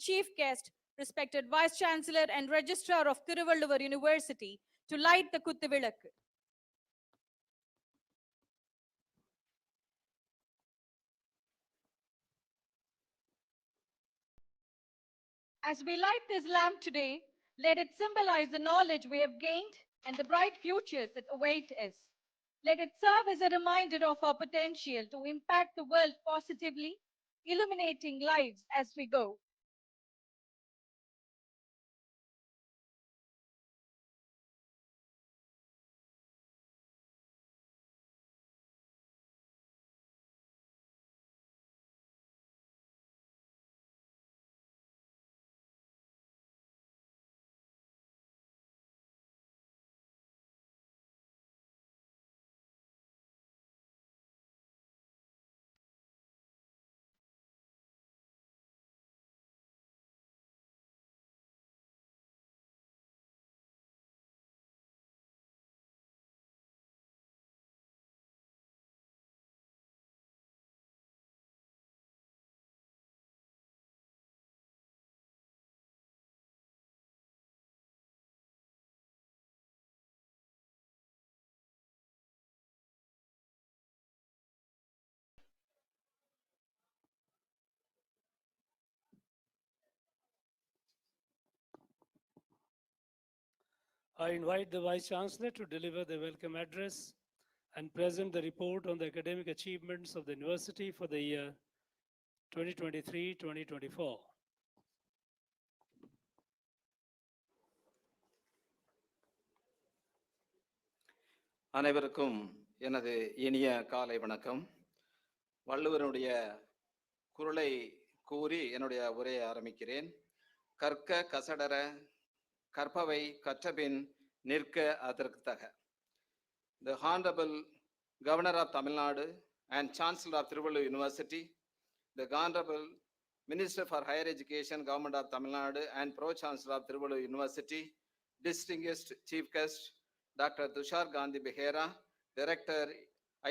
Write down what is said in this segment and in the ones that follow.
chief guest, respected Vice Chancellor and Registrar of Thiruvalluvar University, to light the Kuttuvilakku. As we light this lamp today, let it symbolize the knowledge we have gained and the bright futures that await us. Let it serve as a reminder of our potential to impact the world positively, illuminating lives as we go. I invite the Vice Chancellor to deliver the welcome address and present the report on the academic achievements of the university for the year 2023-2024. அனைவருக்கும் எனது இனிய காலை வணக்கம். வள்ளுவருடைய குறளை கூறி என்னுடைய உரையை ஆரம்பிக்கிறேன். கற்க கசடர கற்பவை கற்றபின் நிற்க அதற்கு தக. The Honorable Governor of Tamil Nadu and Chancellor of Thiruvalluvar University, the Honorable Minister for Higher Education, Government of Tamil Nadu and Pro-Chancellor of Thiruvalluvar University, distinguished Chief Guest, Dr. Tushar Gandhi Behera, Director,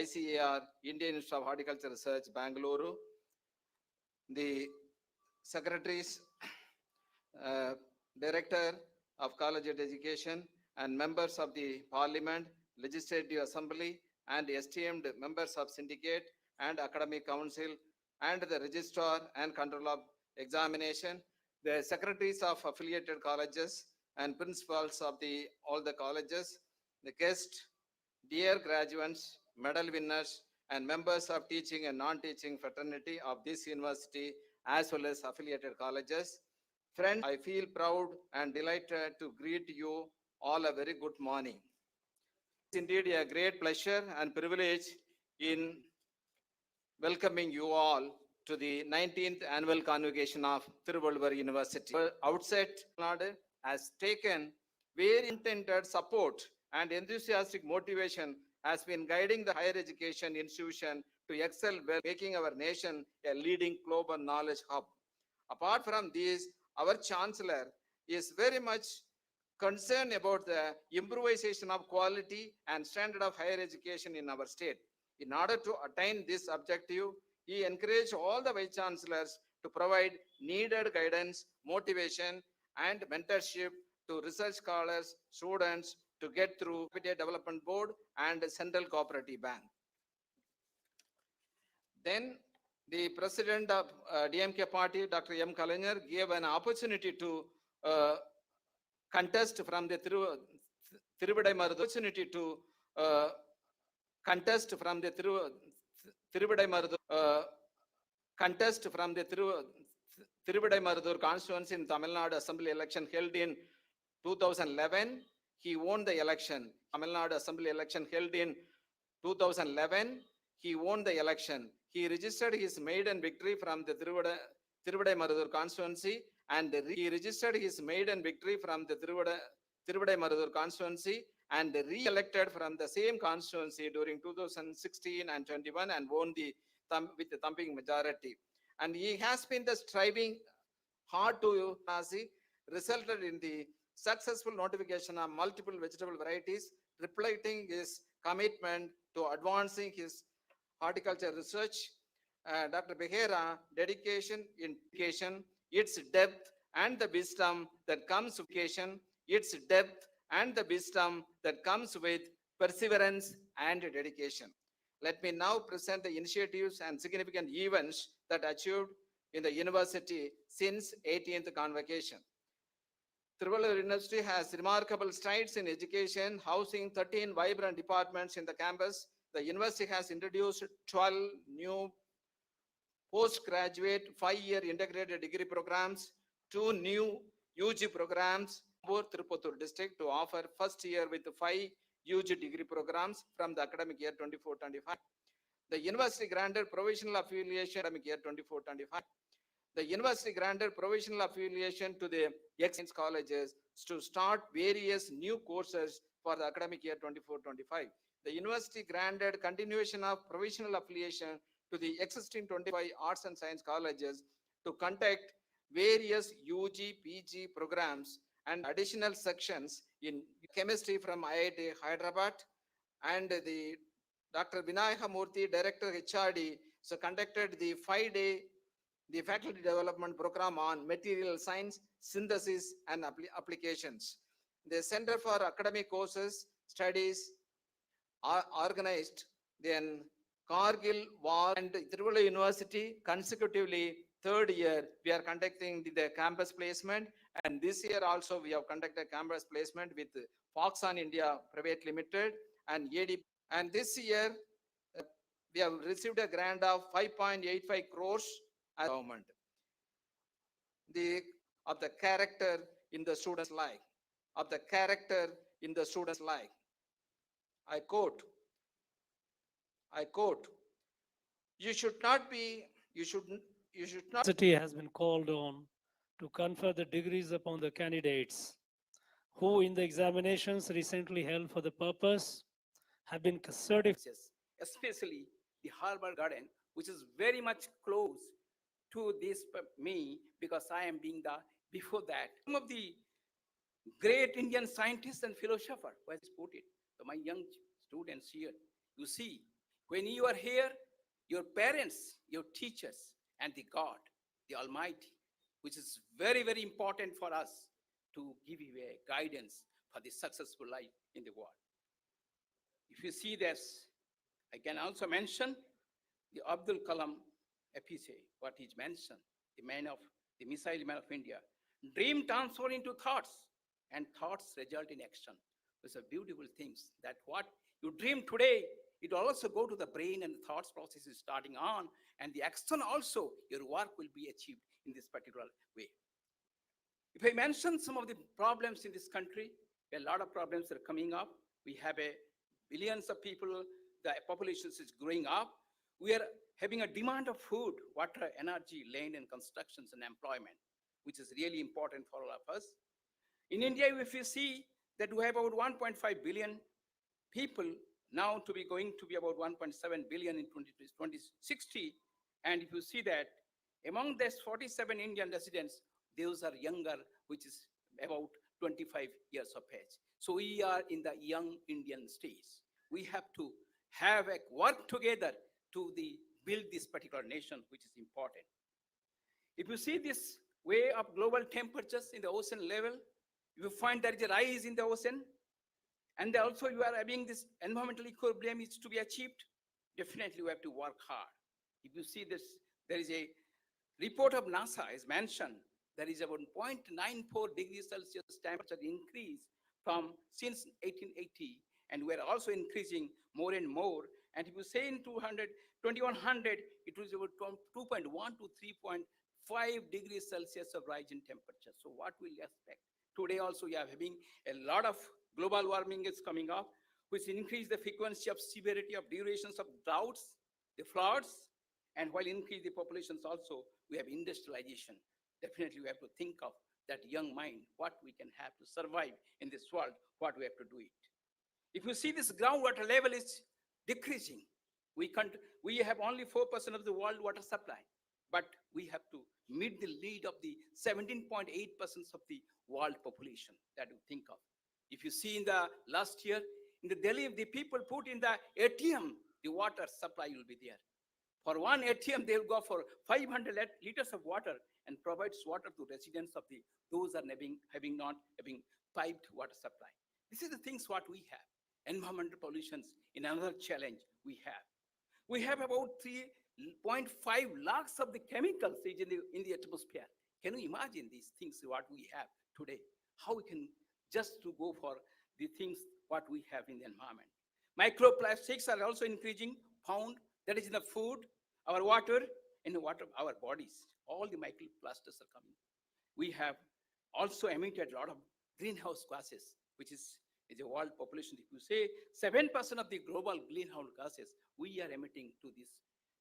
ICAR, Indian Institute of Horticulture Research, Bangalore, the Secretaries, Director of College Education, and members of the Parliament, Legislative Assembly, and esteemed members of Syndicate and Academic Council, and the Registrar and Control of Examination, the Secretaries of affiliated colleges, and principals of all the colleges, the guests, dear graduates, medal winners, and members of teaching and non-teaching fraternity of this university, as well as affiliated colleges. Friends, I feel proud and delighted to greet you all a very good morning. It's indeed a great pleasure and privilege in welcoming you all to the 19th Annual Convocation of Thiruvalluvar University. Outset, Nadu has taken very intended support and enthusiastic motivation has been guiding the higher education institution to excel well, making our nation a leading global knowledge hub. Apart from this, our Chancellor is very much concerned about the improvisation of quality and standard of higher education in our state. In order to attain this objective, he encouraged all the Vice Chancellors to provide needed guidance, motivation, and mentorship to research scholars, students to get through Capital Development Board and Central Cooperative Bank. Then the President of DMK Party, Dr. M. Kalaignar, gave an opportunity to contest from the Thiruvidaimarudhur constituency in Tamil Nadu Assembly election held in 2011. He won the election. Tamil Nadu Assembly election held in 2011. He won the election. He registered his maiden victory from the Thiruvidaimarudhur constituency, and re-elected from the same constituency during 2016 and 21 and won with the thumping majority. And he has been striving hard to resulted in the successful notification of multiple vegetable varieties, reflecting his commitment to advancing his horticulture research. Dr. Behera dedication in education its depth and the wisdom that comes with education, its depth and the wisdom that comes with perseverance and dedication. Let me now present the initiatives and significant events that achieved in the university since 18th Convocation. Thiruvalluvar University has remarkable strides in education, housing 13 vibrant departments in the campus. The university has introduced 12 new postgraduate 5-year integrated degree programs, 2 new UG programs for Tirupattur district to offer first year with 5 UG degree programs from the academic year 24-25. The university granted provisional affiliation academic year 24-25. The university granted provisional affiliation to the ex colleges to start various new courses for the academic year 24-25. The university granted continuation of provisional affiliation to the existing 25 arts and science colleges to conduct various UG, PG programs and additional sections in chemistry from IIT Hyderabad, and the Dr. Vinayaka Murthy, Director HRD, so conducted the 5-day faculty development program on material science, synthesis and applications. The Center for Academic Courses Studies organized then Kargil War and Thiruvalluvar University consecutively 3rd year we are conducting the campus placement, and this year also we have conducted campus placement with Foxconn India Private Limited and AD, and this year we have received a grant of 5.85 crores as government. Of the character in the student's life, of the character in the student's life. I quote, you should not, University has been called on to confer the degrees upon the candidates who in the examinations recently held for the purpose have been certified. Especially the Harbour Garden, which is very much close to this me, because I am being the before that. Some of the great Indian scientists and philosophers who has put it. So my young students here, you see, when you are here, your parents, your teachers, and the God, the Almighty, which is very, very important for us to give you a guidance for the successful life in the world. If you see this, I can also mention the Abdul Kalam episode, what is mentioned, the missile man of India. Dream transform into thoughts, and thoughts result in action. Those are beautiful things that what you dream today, it will also go to the brain, and the thoughts process is starting on, and the action also, your work will be achieved in this particular way. If I mention some of the problems in this country, a lot of problems are coming up. We have billions of people, the population is growing up. We are having a demand of food, water, energy, land, and constructions and employment, which is really important for all of us. In India, if you see that we have about 1.5 billion people now to be going to be about 1.7 billion in 2060. And if you see that among these 47 Indian residents, those are younger, which is about 25 years of age. So we are in the young Indian stage. We have to have a work together to build this particular nation, which is important. If you see this way of global temperatures in the ocean level, you find there is a rise in the ocean, and also you are having this environmental equilibrium is to be achieved. Definitely we have to work hard. If you see this, there is a report of NASA is mentioned, there is about 0.94 degrees Celsius temperature increase from since 1880, and we're also increasing more and more. And if you say in 2100, it was about 2.1 to 3.5 degrees Celsius of rise in temperature. So what will you expect? Today also we are having a lot of global warming is coming up, which increase the frequency of severity of durations of droughts, the floods, and while increase the populations also, we have industrialization. Definitely we have to think of that young mind, what we can have to survive in this world, what we have to do it. If you see this groundwater level is decreasing, we have only 4% of the world water supply, but we have to meet the lead of the 17.8% of the world population that you think of. If you see in the last year, in the Delhi, the people put in the ATM, the water supply will be there. For one ATM, they will go for 500 liters of water and provides water to residents of those are not having piped water supply. This is the things what we have. Environmental pollutions in another challenge we have. We have about 3.5 lakhs of the chemicals in the atmosphere. Can you imagine these things what we have today? How we can just to go for the things what we have in the environment. Microplastics are also increasing, found that is in the food, our water, in the water, our bodies. All the microplastics are coming. We have also emitted a lot of greenhouse gases, which is a world population. If you say 7% of the global greenhouse gases, we are emitting to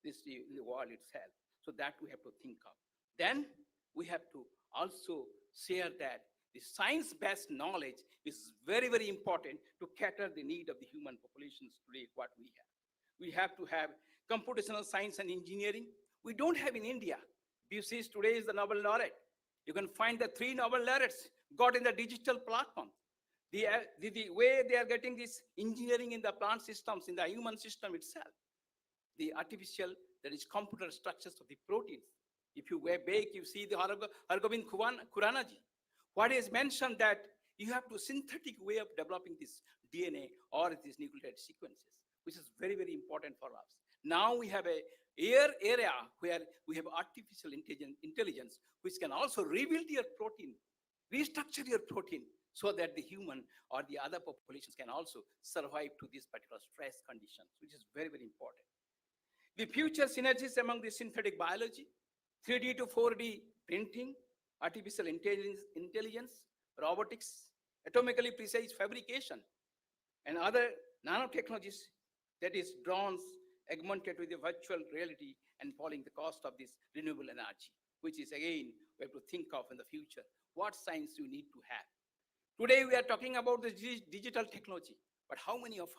the world itself. So that we have to think of. Then we have to also share that the science-based knowledge is very, very important to cater the need of the human populations today, what we have. We have to have computational science and engineering. We don't have in India. BCS today is the Nobel laureate. You can find the 3 Nobel laureates got in the digital platform. The way they are getting this engineering in the plant systems, in the human system itself, the artificial, that is computer structures of the proteins. If you bake, you see the Hargobind Khuranaji. What is mentioned that you have to synthetic way of developing this DNA or these nucleotide sequences, which is very, very important for us. Now we have a area where we have artificial intelligence, which can also rebuild your protein, restructure your protein, so that the human or the other populations can also survive to these particular stress conditions, which is very, very important. The future synergies among the synthetic biology, 3D to 4D printing, artificial intelligence, robotics, atomically precise fabrication, and other nanotechnologies, that is drones, augmented with the virtual reality and falling the cost of this renewable energy, which is again, we have to think of in the future, what science you need to have. Today we are talking about the digital technology, but how many of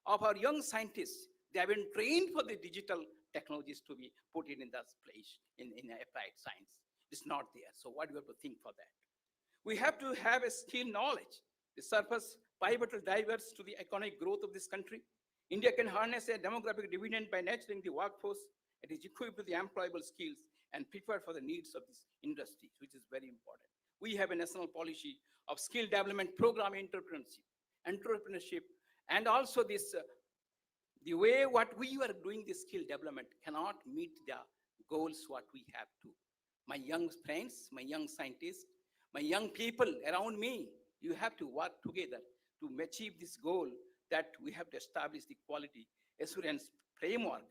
our young scientists, they have been trained for the digital technologies to be put in that place in applied science? It's not there. So what do we have to think for that? We have to have a skill knowledge. The surface pivotal drivers to the economic growth of this country. India can harness a demographic dividend by nurturing the workforce. It is equipped with the employable skills and prepared for the needs of this industry, which is very important. We have a national policy of skill development program entrepreneurship, and also this, the way what we are doing this skill development cannot meet the goals what we have to. My young friends, my young scientists, my young people around me, you have to work together to achieve this goal, that we have to establish the quality assurance framework,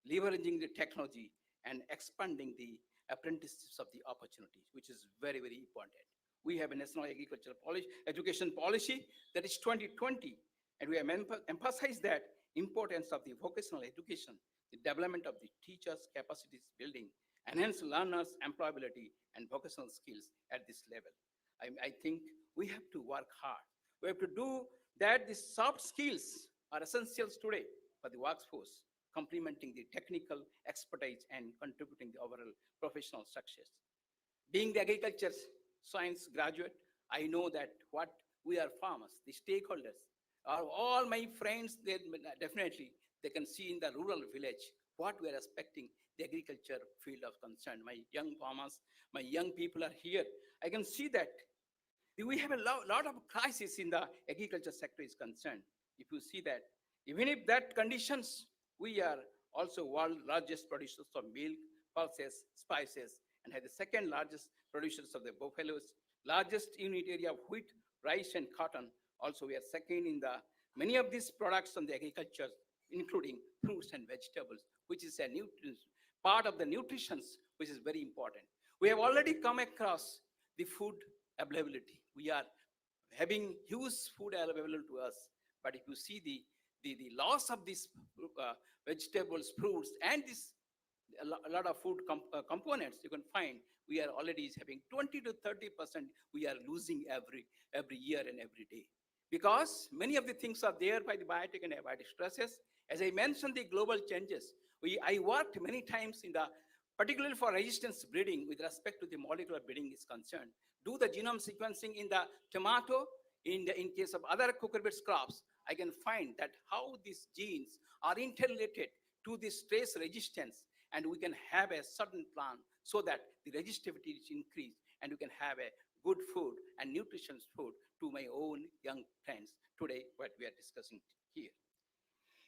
leveraging the technology and expanding the apprenticeships of the opportunities, which is very, very important. We have a national agricultural education policy that is 2020, and we have emphasized that importance of the vocational education, the development of the teachers' capacities building, enhance learners' employability and vocational skills at this level. I think we have to work hard. We have to do that. The soft skills are essentials today for the workforce, complementing the technical expertise and contributing the overall professional success. Being the agriculture science graduate, I know that what we are farmers, the stakeholders, are all my friends, they definitely, they can see in the rural village what we are expecting the agriculture field of concern. My young farmers, my young people are here. I can see that we have a lot of crisis in the agriculture sector is concerned. If you see that, even if that conditions, we are also world largest producers of milk, pulses, spices, and have the second largest producers of the buffaloes, largest unit area of wheat, rice, and cotton. Also, we are second in the many of these products on the agriculture, including fruits and vegetables, which is a part of the nutrition, which is very important. We have already come across the food availability. We are having huge food available to us. But if you see the loss of these vegetables, fruits, and this a lot of food components, you can find we are already having 20 to 30%. We are losing every year and every day, because many of the things are there by the biotic and abiotic stresses. As I mentioned, the global changes. I worked many times in the, particularly for resistance breeding with respect to the molecular breeding is concerned. Do the genome sequencing in the tomato, in case of other cucurbits crops, I can find that how these genes are interrelated to the stress resistance, and we can have a certain plan so that the resistivity is increased and we can have a good food and nutritious food to my own young friends today what we are discussing here.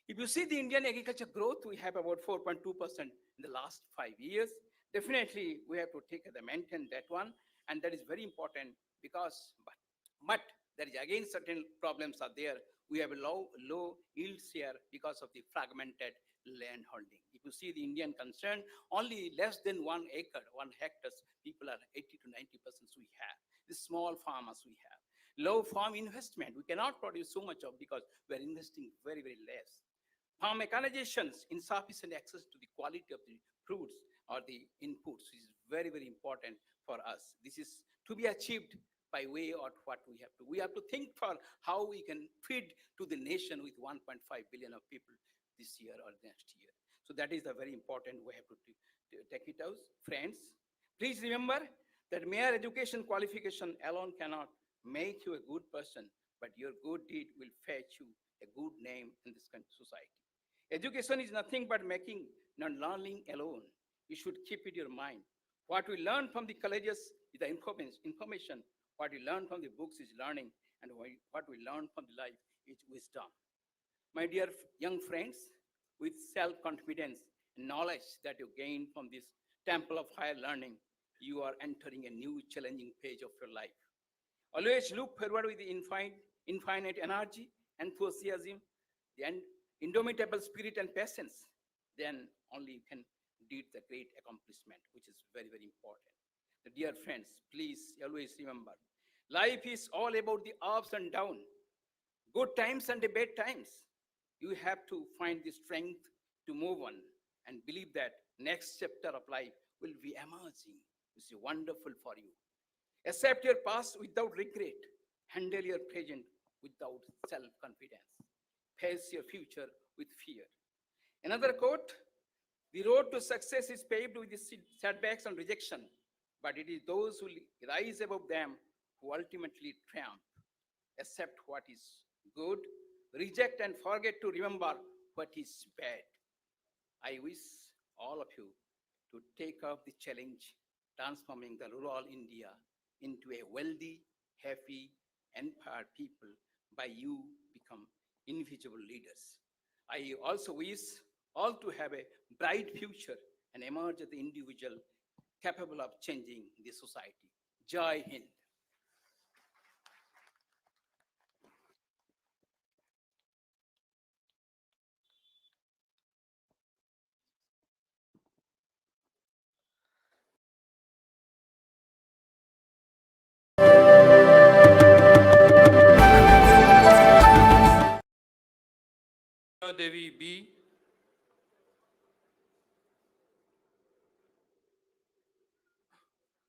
If you see the Indian agriculture growth, we have about 4.2% in the last 5 years. Definitely, we have to take the maintain that one, and that is very important because, but there is again certain problems are there. We have a low yields here because of the fragmented land holding. If you see the Indian concern, only less than 1 acre, 1 hectares, people are 80 to 90% we have. The small farmers we have. Low farm investment, we cannot produce so much of because we are investing very, very less. Farm mechanizations, insufficient access to the quality of the fruits or the inputs is very, very important for us. This is to be achieved by way of what we have to. We have to think for how we can feed to the nation with 1.5 billion of people this year or next year. So that is the very important we have to take it out. Friends, please remember that mere education qualification alone cannot make you a good person, but your good deed will fetch you a good name in this society. Education is nothing but making, not learning alone. You should keep it in your mind. What we learn from the colleges is the information. What we learn from the books is learning, and what we learn from the life is wisdom. My dear young friends, with self-confidence and knowledge that you gain from this temple of higher learning, you are entering a new challenging page of your life. Always look forward with the infinite energy, enthusiasm, and indomitable spirit and patience. Then only you can do the great accomplishment, which is very, very important. The dear friends, please always remember, life is all about the ups and downs, good times and the bad times. You have to find the strength to move on and believe that next chapter of life will be amazing. It's wonderful for you. Accept your past without regret. Handle your present without self-confidence. Face your future with fear. Another quote, the road to success is paved with setbacks and rejection, but it is those who rise above them who ultimately triumph. Accept what is good, reject and forget to remember what is bad. I wish all of you to take up the challenge, transforming the rural India into a wealthy, happy, empowered people by you become individual leaders. I also wish all to have a bright future and emerge as the individual capable of changing the society. Jai Hind. Devi B,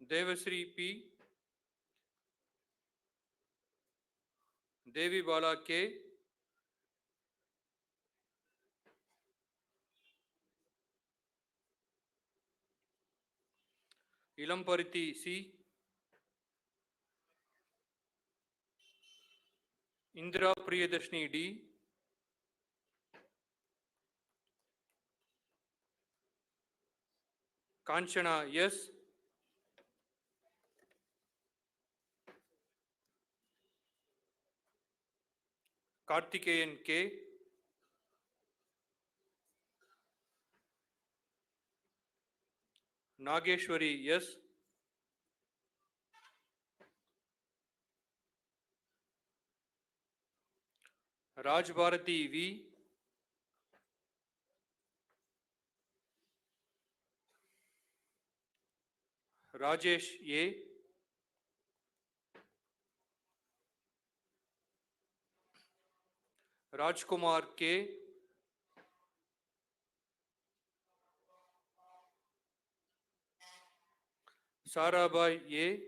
Devasri P, Devi Bala K, Ilamparithi C, Indra Priyadarshini D, Kanchana S, Karthikeyan K, Nageshwari S, Raj Bharati V, Rajesh A, Rajkumar K, Sarabai A,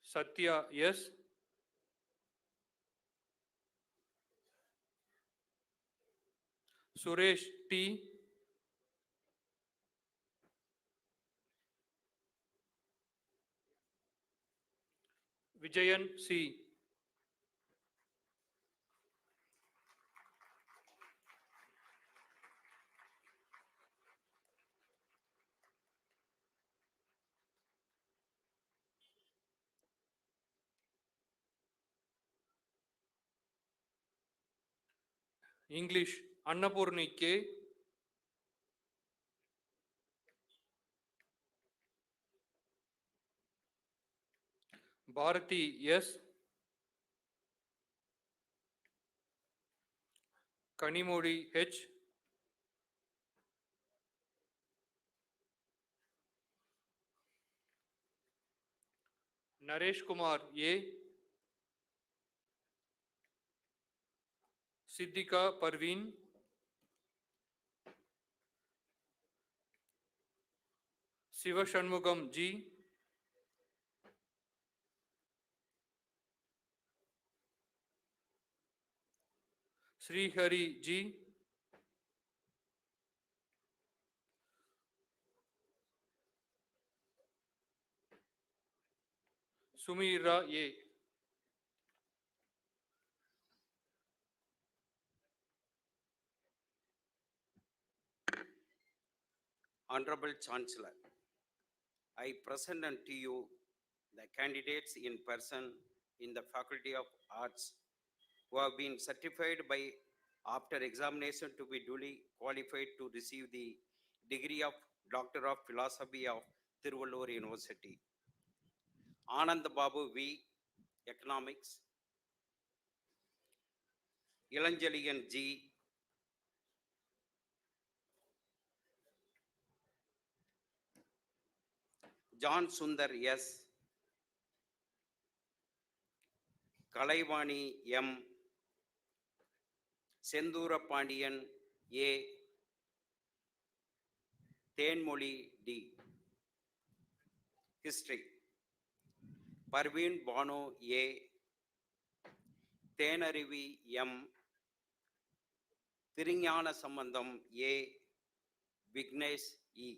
Satya S, Suresh T, Vijayan C. English Annapurni K. Bharati S. Kanimodi H. Naresh Kumar A. Siddhika Parveen. Siva Shanmugam G. Sri Hari G. Sumira A. Honorable Chancellor, I present unto you the candidates in person in the Faculty of Arts who have been certified by after examination to be duly qualified to receive the degree of Doctor of Philosophy of Thiruvalluvar University. Anand Babu V, Economics. Ilanjaligan G, John Sundar S, Kalaivani M, Sendura Pandian A, Tenmoli D. History. Parveen Bano A, Tenarivi M, Thirugnana Sambandam A, Vignesh E.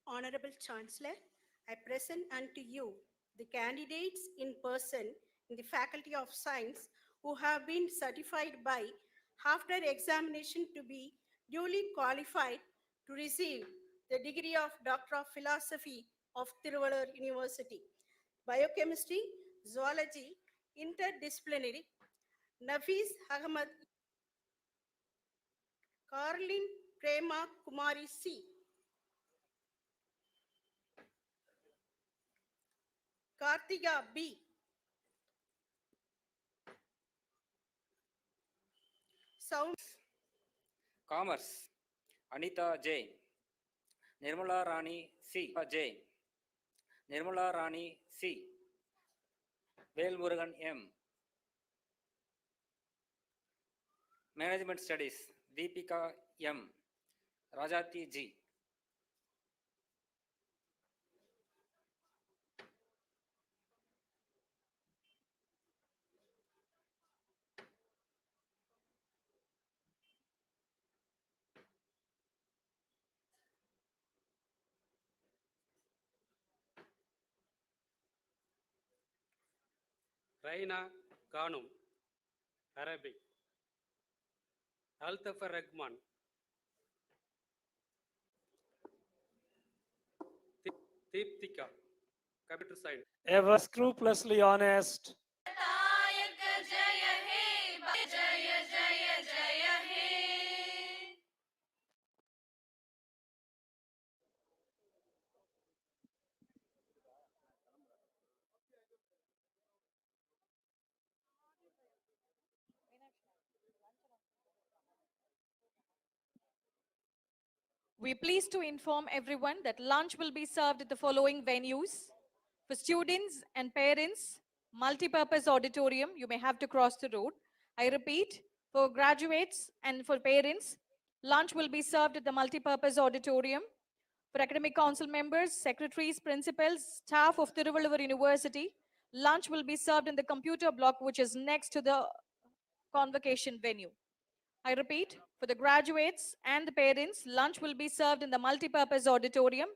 Honorable Chancellor, I present unto you the candidates in person in the Faculty of Science who have been certified by after examination to be duly qualified to receive the degree of Doctor of Philosophy of Thiruvalluvar University. Biochemistry, Zoology, Interdisciplinary, Nafis Ahmad, Carlin Prema Kumari C. Kartiga B. Commerce, Anita J. Nirmala Rani C. J. Nirmala Rani C. Velmurugan M. Management Studies, Deepika M. Rajati G. Raina Ghanum, Arabic. Altafar Rahman, Deeptika, Computer Science. Ever scrupulously honest, We're pleased to inform everyone that lunch will be served at the following venues. For students and parents, multi-purpose auditorium, you may have to cross the road. I repeat, for graduates and for parents, lunch will be served at the multi-purpose auditorium. For academic council members, secretaries, principals, staff of Thiruvalluvar University, lunch will be served in the computer block, which is next to the convocation venue. I repeat, for the graduates and the parents, lunch will be served in the multi-purpose auditorium.